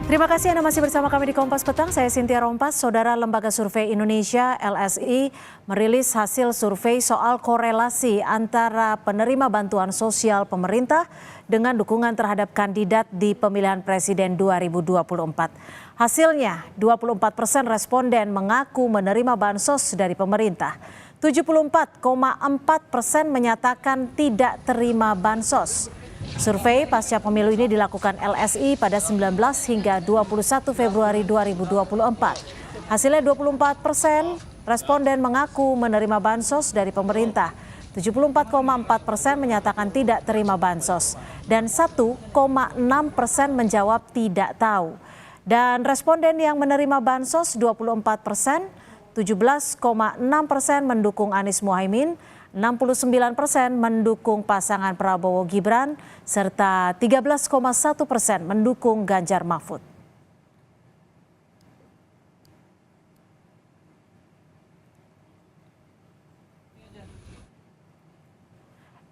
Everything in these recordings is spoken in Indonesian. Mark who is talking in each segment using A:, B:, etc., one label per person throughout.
A: Terima kasih Anda masih bersama kami di Kompas Petang. Saya Cynthia Rompas. Saudara, Lembaga Survei Indonesia LSI merilis hasil survei soal korelasi antara penerima bantuan sosial pemerintah dengan dukungan terhadap kandidat di pemilihan presiden 2024. Hasilnya, 24% responden mengaku menerima bansos dari pemerintah. 74,4% menyatakan tidak terima bansos. Survei pasca pemilu ini dilakukan LSI pada 19 hingga 21 Februari 2024. Hasilnya 24% responden mengaku menerima bansos dari pemerintah. 74,4% menyatakan tidak terima bansos dan 1,6% menjawab tidak tahu. Dan responden yang menerima bansos 24%, 17,6% mendukung Anies Mohaimin, 69% mendukung pasangan Prabowo Gibran, serta 13,1% mendukung Ganjar Mahfud.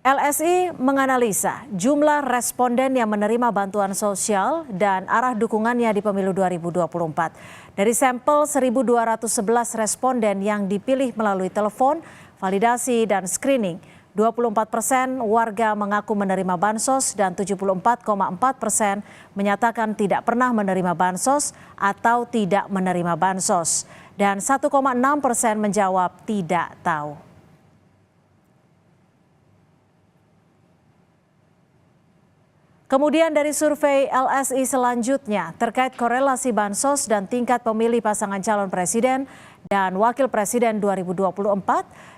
A: LSI menganalisa jumlah responden yang menerima bantuan sosial dan arah dukungannya di pemilu 2024. Dari sampel 1.211 responden yang dipilih melalui telepon, validasi dan screening, 24% warga mengaku menerima bansos dan 74,4% menyatakan tidak pernah menerima bansos atau tidak menerima bansos. Dan 1,6% menjawab tidak tahu. Kemudian dari survei LSI selanjutnya terkait korelasi bansos dan tingkat pemilih pasangan calon presiden dan wakil presiden 2024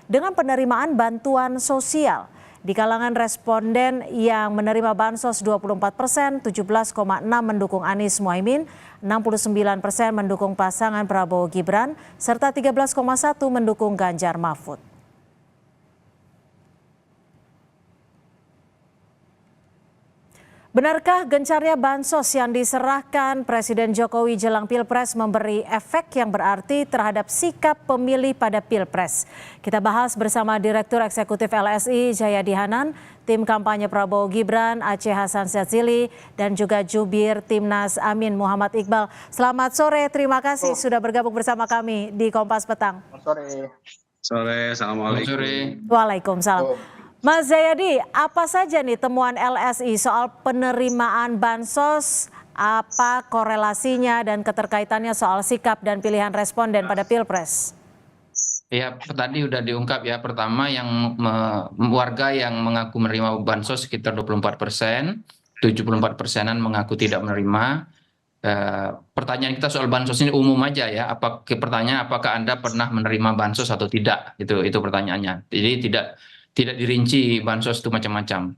A: dengan penerimaan bantuan sosial. Di kalangan responden yang menerima bansos 24%, 17,6% mendukung Anies Mohaimin, 69% mendukung pasangan Prabowo Gibran, serta 13,1% mendukung Ganjar Mahfud. Benarkah gencarnya bansos yang diserahkan Presiden Jokowi jelang Pilpres memberi efek yang berarti terhadap sikap pemilih pada Pilpres? Kita bahas bersama Direktur Eksekutif LSI Jayadi Hanan, tim kampanye Prabowo Gibran Aceh Hasan Syadzili, dan juga jubir Timnas Amin Muhammad Iqbal. Selamat sore, terima kasih sudah bergabung bersama kami di Kompas Petang.
B: Sore, assalamualaikum.
A: Waalaikumsalam. Mas Jayadi, apa saja nih temuan LSI soal penerimaan bansos, apa korelasinya dan keterkaitannya soal sikap dan pilihan responden pada Pilpres?
C: Ya, tadi udah diungkap ya. Pertama, yang warga yang mengaku menerima bansos sekitar 24%, 74%-an mengaku tidak menerima. Pertanyaan kita soal bansos ini umum aja ya. Pertanyaan apakah Anda pernah menerima bansos atau tidak? Itu pertanyaannya. Jadi tidak dirinci bansos itu macam-macam,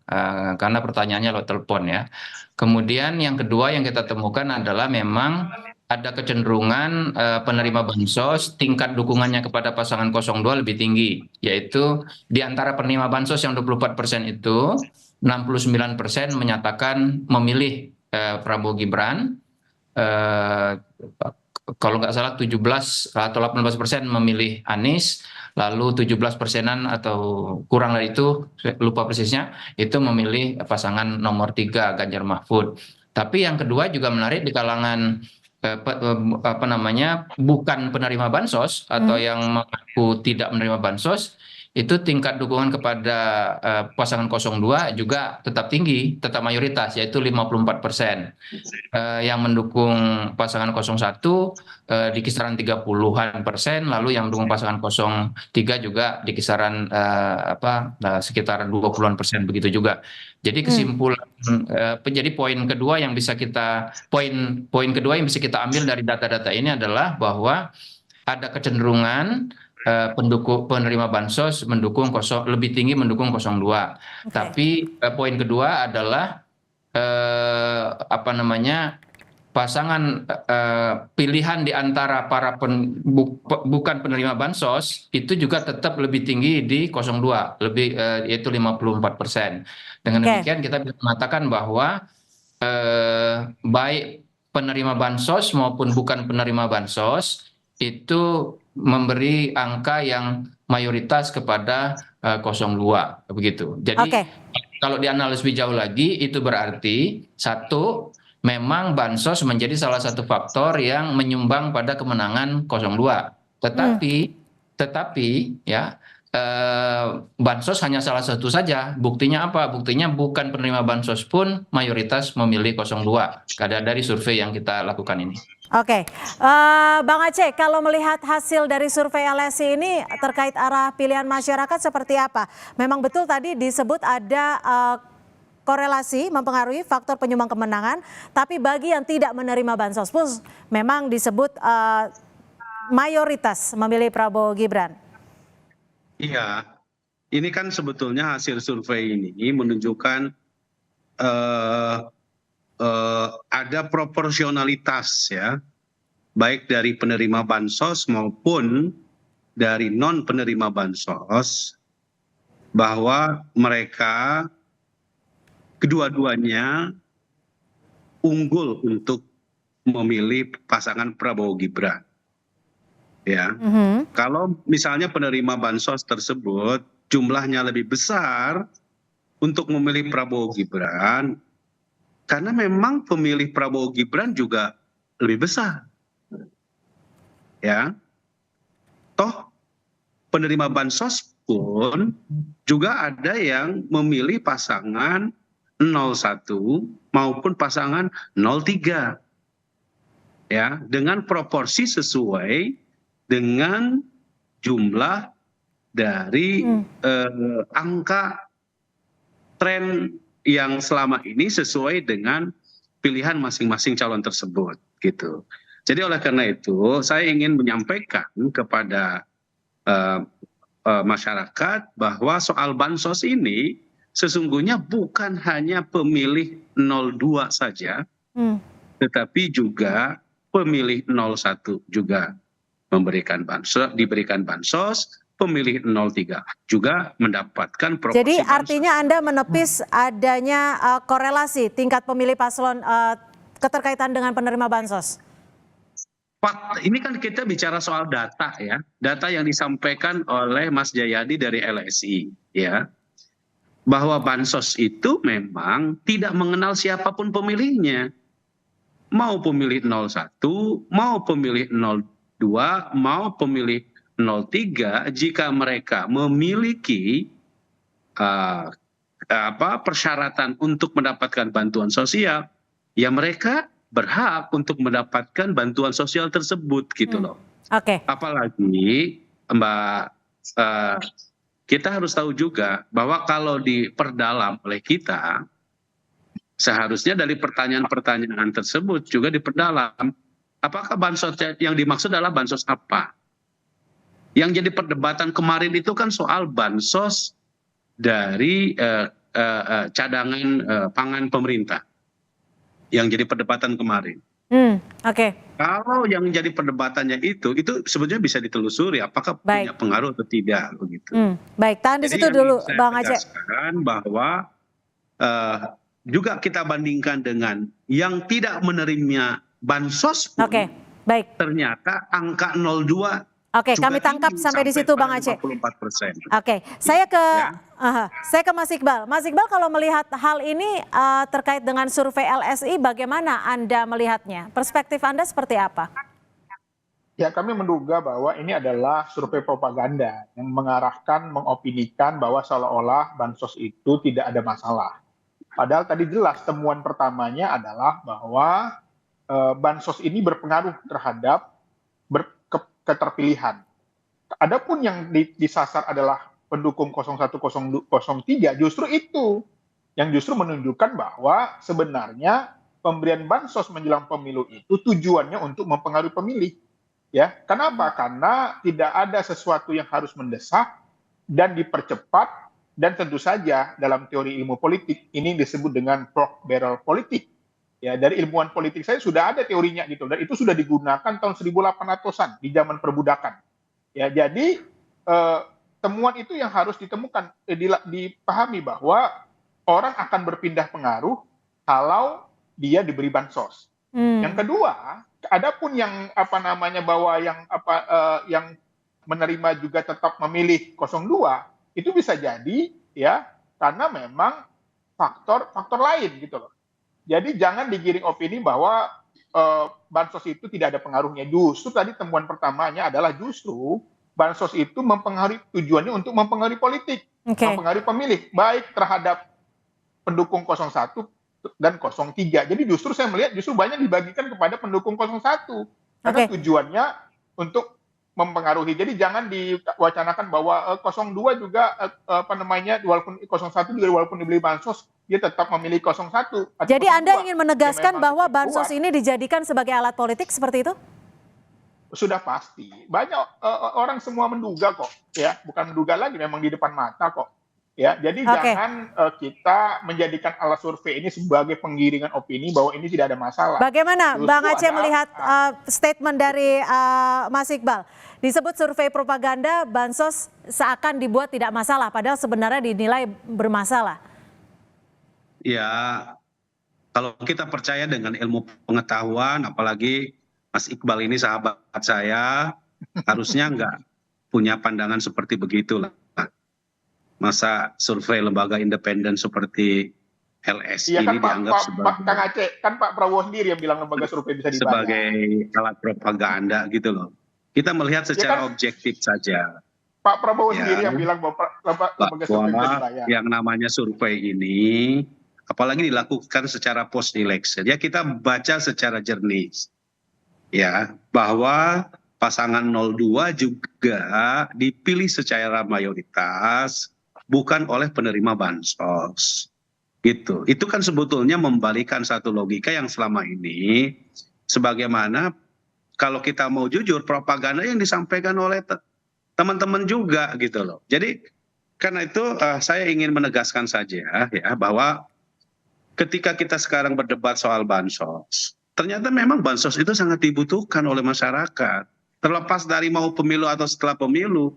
C: karena pertanyaannya lewat telepon ya. Kemudian yang kedua yang kita temukan adalah memang ada kecenderungan penerima bansos tingkat dukungannya kepada pasangan 02 lebih tinggi, yaitu di antara penerima bansos yang 24% itu 69% menyatakan memilih Prabowo Gibran, kalau nggak salah 17 atau 18% memilih Anies, lalu 17%-an atau kurang dari itu, lupa persisnya, itu memilih pasangan nomor 3 Ganjar Mahfud. Tapi yang kedua juga menarik di kalangan bukan penerima bansos atau yang mengaku tidak menerima bansos, itu tingkat dukungan kepada pasangan 02 juga tetap tinggi, tetap mayoritas, yaitu 54%. Yang mendukung pasangan 01 di kisaran 30-an%, lalu yang mendukung pasangan 03 juga di kisaran sekitar 20-an% begitu juga. Jadi kesimpulan, jadi poin kedua yang bisa kita ambil dari data-data ini adalah bahwa ada kecenderungan penerima bansos lebih tinggi mendukung 02. Okay. Tapi poin kedua adalah pasangan pilihan di antara para bukan penerima bansos itu juga tetap lebih tinggi di 02, yaitu 54%. Dengan demikian kita bisa mengatakan bahwa baik penerima bansos maupun bukan penerima bansos itu memberi angka yang mayoritas kepada 02 begitu. Jadi kalau dianalisis lebih jauh lagi itu berarti satu, memang bansos menjadi salah satu faktor yang menyumbang pada kemenangan 02. Tetapi ya bansos hanya salah satu saja. Buktinya apa? Buktinya bukan penerima bansos pun mayoritas memilih 02. Dari survei yang kita lakukan ini.
A: Oke, Bang Aceh, kalau melihat hasil dari survei LSI ini terkait arah pilihan masyarakat seperti apa? Memang betul tadi disebut ada korelasi mempengaruhi faktor penyumbang kemenangan, tapi bagi yang tidak menerima bansos pun memang disebut mayoritas memilih Prabowo Gibran.
B: Iya, ini kan sebetulnya hasil survei ini menunjukkan ada proporsionalitas ya, baik dari penerima bansos maupun dari non penerima bansos, bahwa mereka kedua-duanya unggul untuk memilih pasangan Prabowo Gibran. Ya, kalau misalnya penerima bansos tersebut jumlahnya lebih besar untuk memilih Prabowo Gibran, karena memang pemilih Prabowo Gibran juga lebih besar. Ya. Toh penerima bansos pun juga ada yang memilih pasangan 01 maupun pasangan 03. Ya, dengan proporsi sesuai dengan jumlah dari angka tren yang selama ini sesuai dengan pilihan masing-masing calon tersebut gitu. Jadi oleh karena itu saya ingin menyampaikan kepada masyarakat bahwa soal bansos ini sesungguhnya bukan hanya pemilih 02 saja, tetapi juga pemilih 01 juga diberikan bansos, pemilih 03 juga mendapatkan proporsi.
A: Jadi artinya Anda menepis adanya korelasi tingkat pemilih paslon keterkaitan dengan penerima bansos?
B: Ini kan kita bicara soal data ya, data yang disampaikan oleh Mas Jayadi dari LSI ya, bahwa bansos itu memang tidak mengenal siapapun pemilihnya, mau pemilih 01, mau pemilih 02, mau pemilih 03, jika mereka memiliki persyaratan untuk mendapatkan bantuan sosial, ya mereka berhak untuk mendapatkan bantuan sosial tersebut gitu loh.
A: Oke.
B: Apalagi Mbak, kita harus tahu juga bahwa kalau diperdalam oleh kita, seharusnya dari pertanyaan-pertanyaan tersebut juga diperdalam. Apakah bansos yang dimaksud adalah bansos apa? Yang jadi perdebatan kemarin itu kan soal bansos dari cadangan pangan pemerintah. Yang jadi perdebatan kemarin.
A: Oke.
B: Kalau yang jadi perdebatannya itu sebetulnya bisa ditelusuri apakah punya pengaruh atau tidak begitu.
A: Baik, tahan di situ dulu Bang Aceh.
B: Bahwa juga kita bandingkan dengan yang tidak menerima bansos pun,
A: baik.
B: ternyata angka 02.
A: Oke, kami tangkap sampai di situ Bang Aceh.
B: 54%.
A: Oke, saya ke Mas Iqbal. Mas Iqbal, kalau melihat hal ini terkait dengan survei LSI, bagaimana Anda melihatnya? Perspektif Anda seperti apa?
D: Ya, kami menduga bahwa ini adalah survei propaganda yang mengarahkan, mengopinikan bahwa seolah-olah bansos itu tidak ada masalah. Padahal tadi jelas temuan pertamanya adalah bahwa bansos ini berpengaruh terhadap keterpilihan. Adapun yang disasar adalah pendukung 01, 03, justru itu yang justru menunjukkan bahwa sebenarnya pemberian bansos menjelang pemilu itu tujuannya untuk mempengaruhi pemilih. Ya, kenapa? Karena tidak ada sesuatu yang harus mendesak dan dipercepat, dan tentu saja dalam teori ilmu politik ini disebut dengan pork barrel politik. Ya, dari ilmuwan politik saya sudah ada teorinya gitu, dan itu sudah digunakan tahun 1800-an di zaman perbudakan. Ya, jadi temuan itu yang harus ditemukan, dipahami bahwa orang akan berpindah pengaruh kalau dia diberi bansos. Yang kedua, adapun yang bahwa yang menerima juga tetap memilih 02, itu bisa jadi ya karena memang faktor lain gitu loh. Jadi jangan digiring opini bahwa bansos itu tidak ada pengaruhnya. Justru tadi temuan pertamanya adalah justru bansos itu mempengaruhi, tujuannya untuk mempengaruhi politik,
A: Oke.
D: mempengaruhi pemilih, baik terhadap pendukung 01 dan 03. Jadi justru saya melihat justru banyak dibagikan kepada pendukung 01 karena
A: Oke.
D: tujuannya untuk mempengaruhi. Jadi jangan diwacanakan bahwa 02 juga walaupun 01 juga walaupun dibeli bansos dia tetap memilih 01. atau
A: Jadi Anda
D: 02.
A: ingin
D: Ya
A: menegaskan
D: memang
A: bahwa
D: itu
A: bansos
D: kuat.
A: ini dijadikan sebagai alat politik seperti itu?
D: Sudah pasti. Banyak orang semua menduga kok, ya, bukan menduga lagi, memang di depan mata kok. Ya, jadi
A: Oke.
D: jangan kita menjadikan alat survei ini sebagai penggiringan opini bahwa ini tidak ada masalah.
A: Bagaimana
D: Justru
A: Bang Aceh
D: ada
A: melihat statement dari Mas Iqbal? Disebut survei propaganda, bansos seakan dibuat tidak masalah, padahal sebenarnya dinilai bermasalah.
B: Ya, kalau kita percaya dengan ilmu pengetahuan, apalagi Mas Iqbal ini sahabat saya, harusnya nggak punya pandangan seperti begitulah. Masa survei lembaga independen seperti LSI
D: Iya
B: ini
D: kan
B: dianggap
D: Kang Aceh, kan Pak Prabowo sendiri yang bilang lembaga survei bisa dibayar.
B: sebagai alat propaganda gitu loh. Kita melihat secara
D: kan?
B: objektif saja.
D: Pak Prabowo
B: Ya.
D: sendiri yang bilang bahwa lembaga survei bisa
B: Bahwa
D: dibayar.
B: yang namanya survei ini, apalagi dilakukan secara post election, ya kita baca secara jernih. Ya, bahwa pasangan 02 juga dipilih secara mayoritas bukan oleh penerima bansos. Gitu. Itu kan sebetulnya membalikan satu logika yang selama ini sebagaimana kalau kita mau jujur propaganda yang disampaikan oleh teman-teman juga gitu loh. Jadi karena itu saya ingin menegaskan saja ya bahwa ketika kita sekarang berdebat soal bansos, ternyata memang bansos itu sangat dibutuhkan oleh masyarakat. Terlepas dari mau pemilu atau setelah pemilu,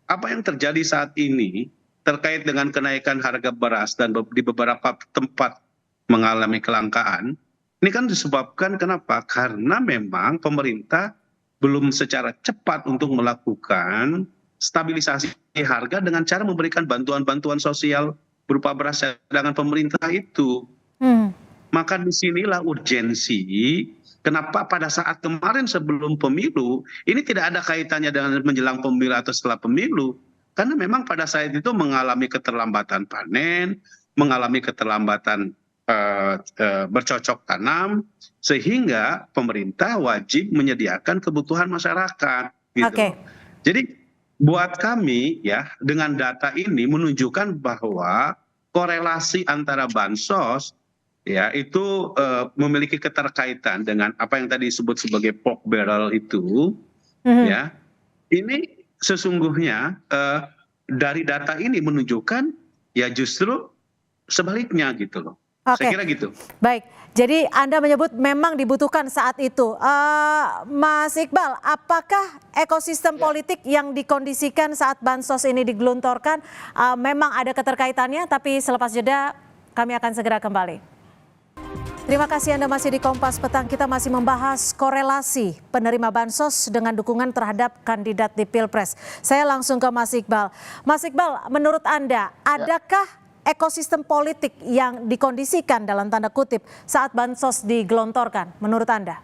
B: apa yang terjadi saat ini terkait dengan kenaikan harga beras dan di beberapa tempat mengalami kelangkaan, ini kan disebabkan kenapa? Karena memang pemerintah belum secara cepat untuk melakukan stabilisasi harga dengan cara memberikan bantuan-bantuan sosial berupa beras cadangan pemerintah itu. Maka disinilah urgensi kenapa pada saat kemarin sebelum pemilu ini tidak ada kaitannya dengan menjelang pemilu atau setelah pemilu. Karena memang pada saat itu mengalami keterlambatan panen, mengalami keterlambatan bercocok tanam, sehingga pemerintah wajib menyediakan kebutuhan masyarakat. Gitu.
A: Oke.
B: Jadi buat kami ya dengan data ini menunjukkan bahwa korelasi antara bansos ya itu memiliki keterkaitan dengan apa yang tadi disebut sebagai pork barrel itu, ya ini sesungguhnya dari data ini menunjukkan ya justru sebaliknya gitu loh.
A: Oke.
B: Saya kira gitu.
A: Baik, jadi Anda menyebut memang dibutuhkan saat itu. Mas Iqbal, apakah ekosistem politik yang dikondisikan saat bansos ini digelontorkan memang ada keterkaitannya? Tapi selepas jeda kami akan segera kembali. Terima kasih Anda masih di Kompas Petang. Kita masih membahas korelasi penerima bansos dengan dukungan terhadap kandidat di Pilpres. Saya langsung ke Mas Iqbal. Mas Iqbal, menurut Anda, adakah ekosistem politik yang dikondisikan dalam tanda kutip saat bansos digelontorkan menurut Anda?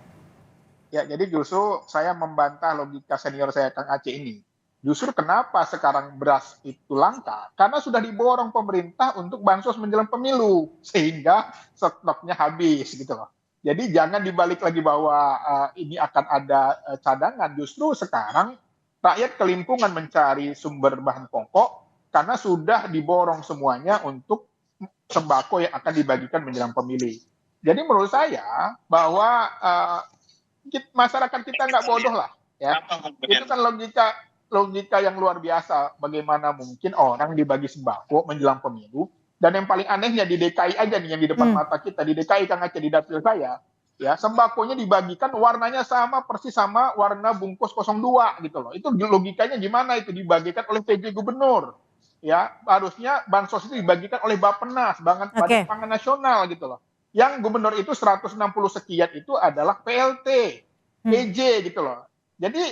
D: Ya, jadi justru saya membantah logika senior saya Kang Aceh ini. Justru kenapa sekarang beras itu langka? Karena sudah diborong pemerintah untuk bansos menjelang pemilu, sehingga stoknya habis gitu loh. Jadi jangan dibalik lagi bahwa ini akan ada cadangan. Justru sekarang rakyat kelimpungan mencari sumber bahan pokok karena sudah diborong semuanya untuk sembako yang akan dibagikan menjelang pemilu. Jadi menurut saya bahwa masyarakat kita nggak bodoh lah, ya. Itu kan logika yang luar biasa. Bagaimana mungkin orang dibagi sembako menjelang pemilu? Dan yang paling anehnya di DKI aja nih yang di depan mata kita, di DKI Kang Aceh di dapil saya, ya sembakonya dibagikan warnanya sama persis sama warna bungkus 02 gitu loh. Itu logikanya gimana itu dibagikan oleh PJ Gubernur? Ya, harusnya bansos itu dibagikan oleh Bappenas, Badan Pangan Nasional gitu loh. Yang gubernur itu 160 sekian itu adalah PLT, PJ gitu loh. Jadi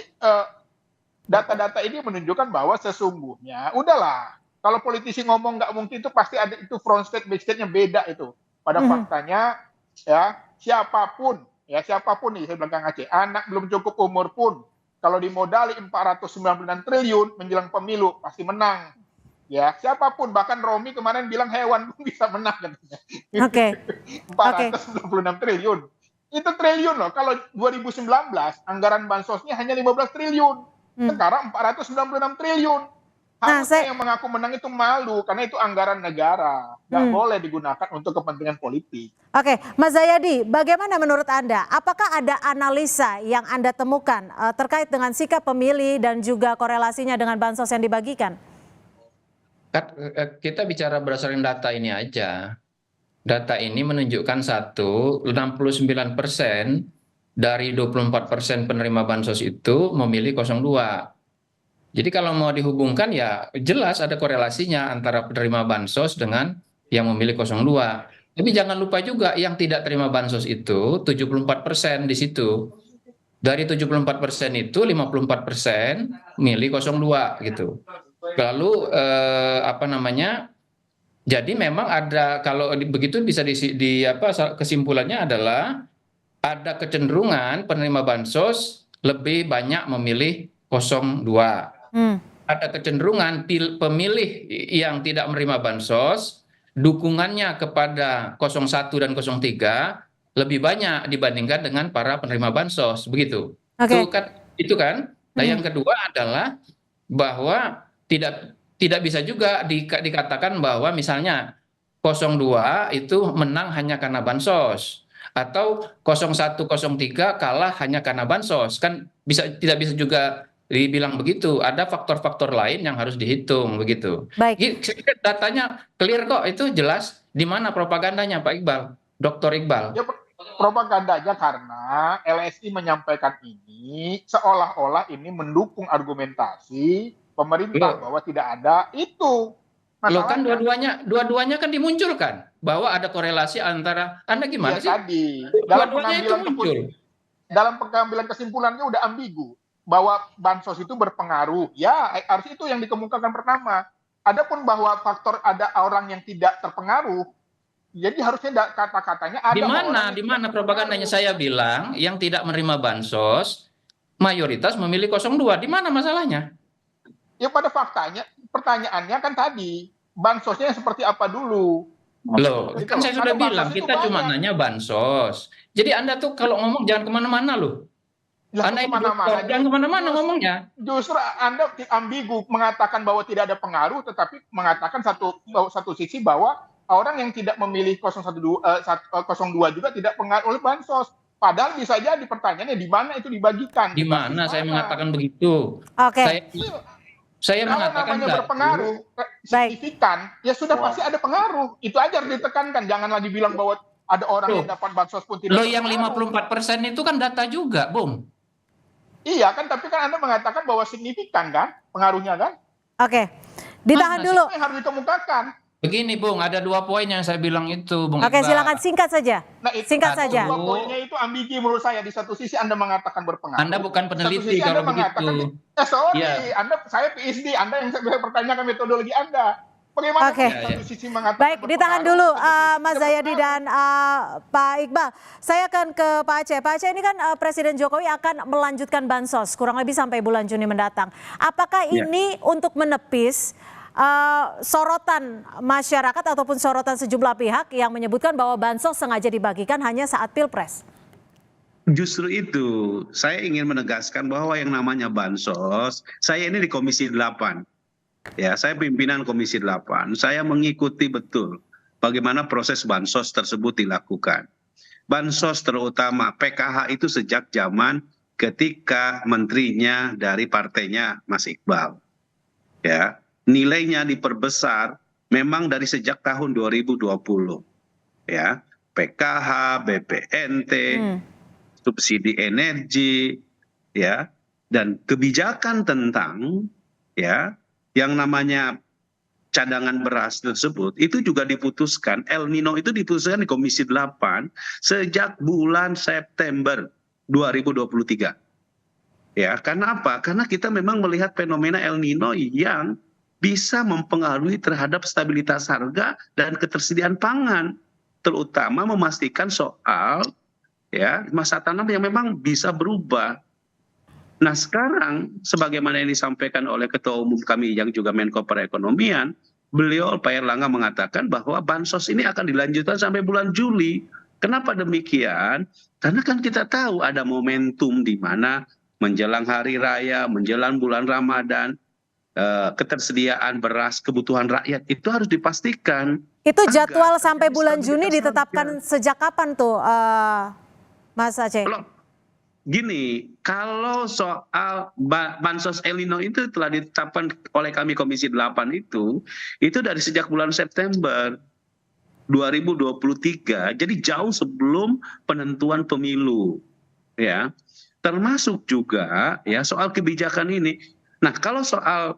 D: data-data ini menunjukkan bahwa sesungguhnya udahlah, kalau politisi ngomong nggak mungkin itu pasti ada itu front state back state-nya beda itu. Pada faktanya siapapun nih, saya bilang Kang Aceh, anak belum cukup umur pun, kalau dimodali 496 triliun menjelang pemilu pasti menang. Ya, siapapun, bahkan Romi kemarin bilang hewan pun bisa menang katanya.
A: Oke.
D: 496 triliun. Itu triliun loh. Kalau 2019 anggaran bansosnya hanya 15 triliun. Sekarang 496 triliun. Harusnya yang mengaku menang itu malu karena itu anggaran negara. Nggak boleh digunakan untuk kepentingan politik.
A: Oke, Mas Zayadi, bagaimana menurut Anda? Apakah ada analisa yang Anda temukan terkait dengan sikap pemilih dan juga korelasinya dengan bansos yang dibagikan?
C: Kita bicara berdasarkan data ini aja. Data ini menunjukkan 69% dari 24% penerima bansos itu memilih 02. Jadi kalau mau dihubungkan ya jelas ada korelasinya antara penerima bansos dengan yang memilih 02. Tapi jangan lupa juga yang tidak terima bansos itu 74% di situ. Dari 74% itu 54% milih 02 gitu. Lalu jadi memang ada, kalau begitu bisa kesimpulannya adalah ada kecenderungan penerima bansos lebih banyak memilih 02. Ada kecenderungan pemilih yang tidak menerima bansos dukungannya kepada 01 dan 03 lebih banyak dibandingkan dengan para penerima bansos, begitu. Itu kan. Nah, yang kedua adalah bahwa tidak bisa juga dikatakan bahwa misalnya 02 itu menang hanya karena bansos atau 01 03 kalah hanya karena bansos, kan tidak bisa juga dibilang begitu. Ada faktor-faktor lain yang harus dihitung, begitu.
A: Baik.
C: Datanya clear kok, itu jelas. Di mana propagandanya, Pak Iqbal, Dr. Iqbal?
D: Ya, propagandanya karena LSI menyampaikan ini seolah-olah ini mendukung argumentasi pemerintah bahwa tidak ada itu.
C: Loh kan dua-duanya kan dimunculkan bahwa ada korelasi antara, Anda gimana sih?
D: Tadi dalam pengambilan kesimpulannya udah ambigu bahwa bansos itu berpengaruh. Ya, harus itu yang dikemukakan pertama. Adapun bahwa faktor ada orang yang tidak terpengaruh, jadi harusnya kata-katanya ada.
C: Di mana propagandanya? Saya bilang yang tidak menerima bansos mayoritas memilih 02. Di mana masalahnya?
D: Ya pada faktanya, pertanyaannya kan tadi, bansosnya seperti apa dulu?
C: Loh, kan saya sudah bilang, kita cuma nanya bansos. Jadi Anda tuh kalau ngomong jangan kemana-mana loh. Anda jangan kemana-mana ngomongnya.
D: Justru Anda ambigu mengatakan bahwa tidak ada pengaruh, tetapi mengatakan satu sisi bahwa orang yang tidak memilih 02 juga tidak pengaruh oleh bansos. Padahal bisa jadi pertanyaannya di mana itu dibagikan.
C: Di mana saya mengatakan begitu?
A: Oke.
C: Saya mengatakan
D: berpengaruh signifikan, ya sudah pasti ada pengaruh. Itu aja harus ditekankan. Jangan lagi bilang bahwa ada orang yang dapat bansos pun tidak.
C: Loh, yang 54% itu kan data juga, Bung.
D: Iya kan, tapi kan Anda mengatakan bahwa signifikan kan pengaruhnya kan?
A: Oke, ditahan dulu.
D: Yang harus dikemukakan.
C: Begini, Bung, ada 2 poin yang saya bilang itu, Bung.
A: Oke, silakan singkat saja. Singkat saja.
D: 2 poinnya itu ambigu menurut saya. Di satu sisi Anda mengatakan berpengaruh.
C: Anda bukan peneliti kalau begitu.
D: Saya PhD. Anda yang saya pertanyakan metodologi Anda. Bagaimana satu sisi mengatakan
A: baik, ditahan dulu Mas Zayadi dan Pak Iqbal. Saya akan ke Pak Aceh. Pak Aceh, ini kan Presiden Jokowi akan melanjutkan bansos kurang lebih sampai bulan Juni mendatang. Apakah ini untuk menepis sorotan masyarakat ataupun sorotan sejumlah pihak yang menyebutkan bahwa bansos sengaja dibagikan hanya saat Pilpres?
B: Justru itu, saya ingin menegaskan bahwa yang namanya bansos, saya ini di Komisi 8. Ya, saya pimpinan Komisi 8. Saya mengikuti betul bagaimana proses bansos tersebut dilakukan. Bansos terutama PKH itu sejak zaman ketika menterinya dari partainya Mas Iqbal. Ya, nilainya diperbesar memang dari sejak tahun 2020. Ya, PKH, BPNT, subsidi energi, ya, dan kebijakan tentang ya yang namanya cadangan beras tersebut itu juga diputuskan, El Nino itu diputuskan di Komisi 8 sejak bulan September 2023. Ya, karena apa? Karena kita memang melihat fenomena El Nino yang bisa mempengaruhi terhadap stabilitas harga dan ketersediaan pangan. terutama memastikan soal ya masa tanam yang memang bisa berubah. Nah sekarang sebagaimana yang disampaikan oleh Ketua Umum kami yang juga Menko Perekonomian, beliau Pak Erlangga mengatakan bahwa bansos ini akan dilanjutkan sampai bulan Juli. Kenapa demikian? Karena kan kita tahu ada momentum di mana menjelang hari raya, menjelang bulan Ramadan, ketersediaan beras, kebutuhan rakyat itu harus dipastikan.
A: Itu
B: agar
A: jadwal sampai
B: terjadi
A: bulan Juni
B: stabilitas
A: ditetapkan
B: harga.
A: sejak kapan tuh, Mas Aceh?
B: Kalau gini, kalau soal bansos El Nino itu telah ditetapkan oleh kami Komisi 8 itu dari sejak bulan September 2023, jadi jauh sebelum penentuan pemilu, ya. Termasuk juga ya soal kebijakan ini. Nah, kalau soal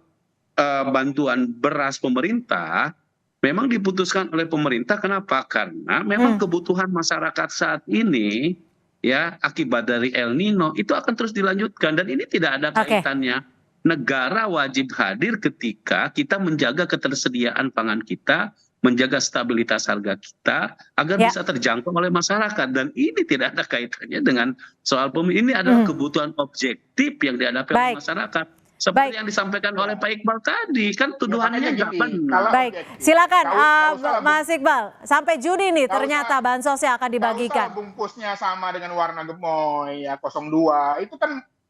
B: bantuan beras pemerintah memang diputuskan oleh pemerintah, kenapa? Karena memang kebutuhan masyarakat saat ini ya akibat dari El Nino itu akan terus dilanjutkan dan ini tidak ada
A: Oke.
B: kaitannya. Negara wajib hadir ketika kita menjaga ketersediaan pangan kita, menjaga stabilitas harga kita agar
A: Ya.
B: bisa terjangkau oleh masyarakat, dan ini tidak ada kaitannya dengan soal pemilu. Ini adalah kebutuhan objektif yang dihadapi oleh
A: Baik.
B: masyarakat. Seperti
A: Baik.
B: yang disampaikan oleh Pak Iqbal tadi, kan tuduhannya
D: makanya
B: nggak
D: gini,
B: benar.
D: kalau
A: Baik,
D: objektif,
A: silakan
D: nggak usah lah,
A: Mas Iqbal. Sampai Juni nih
D: Nggak
A: ternyata
D: usah.
A: bansosnya akan
D: nggak usah
A: dibagikan.
D: bungkusnya sama dengan warna gemoy ya 02.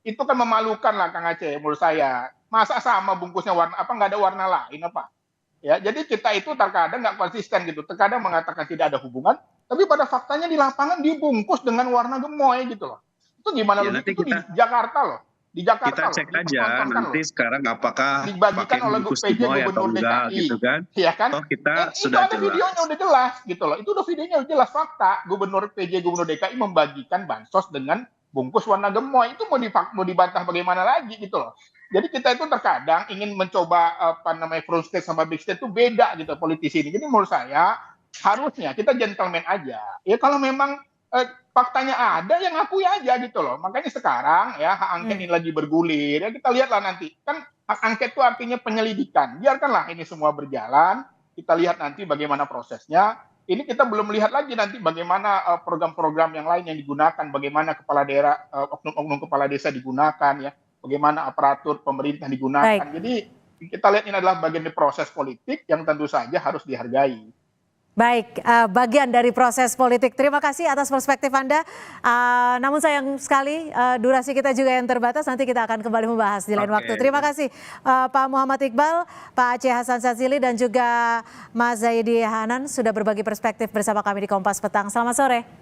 D: Itu kan memalukan lah Kang Aceh menurut saya. Masa sama bungkusnya warna apa, nggak ada warna lain apa? Ya, jadi kita itu terkadang nggak konsisten gitu. Terkadang mengatakan tidak ada hubungan, tapi pada faktanya di lapangan dibungkus dengan warna gemoy gitu loh. Itu gimana
B: Ya,
D: logik?
B: nanti
D: Itu di
B: kita
D: Jakarta loh. Di Jakarta
B: kita
D: loh,
B: cek aja
D: dipertontonkan
B: nanti
D: loh.
B: sekarang apakah
D: Dibagikan
B: pakai
D: oleh
B: bungkus
D: PJ
B: gemoy atau
D: Gubernur
B: enggak
D: DKI,
B: gitu kan.
D: ya kan?
B: Toh kita
D: Itu
B: sudah
D: ada videonya
B: jelas.
D: udah jelas gitu loh. Itu udah videonya udah jelas, fakta. PJ Gubernur DKI membagikan bansos dengan bungkus warna gemoy. Itu mau dibantah bagaimana lagi gitu loh. Jadi kita itu terkadang ingin mencoba front stage sama big stage itu beda gitu politisi ini. Jadi menurut saya harusnya kita gentleman aja. Ya kalau memang faktanya ada, yang ngakui aja gitu loh. Makanya sekarang ya hak angket ini lagi bergulir. Ya kita lihatlah nanti. Kan hak angket itu artinya penyelidikan. Biarkanlah ini semua berjalan. Kita lihat nanti bagaimana prosesnya. Ini kita belum lihat lagi nanti bagaimana program-program yang lain yang digunakan, bagaimana kepala daerah, oknum-oknum kepala desa digunakan ya, bagaimana aparatur pemerintah digunakan.
A: Baik.
D: Jadi kita lihat ini adalah bagian dari proses politik yang tentu saja harus dihargai.
A: Baik, bagian dari proses politik. Terima kasih atas perspektif Anda. Namun sayang sekali durasi kita juga yang terbatas. Nanti kita akan kembali membahas di lain
B: Oke.
A: waktu. Terima kasih Pak Muhammad Iqbal, Pak Aceh Hasan Sazili, dan juga Mas Zaidi Hanan sudah berbagi perspektif bersama kami di Kompas Petang. Selamat sore.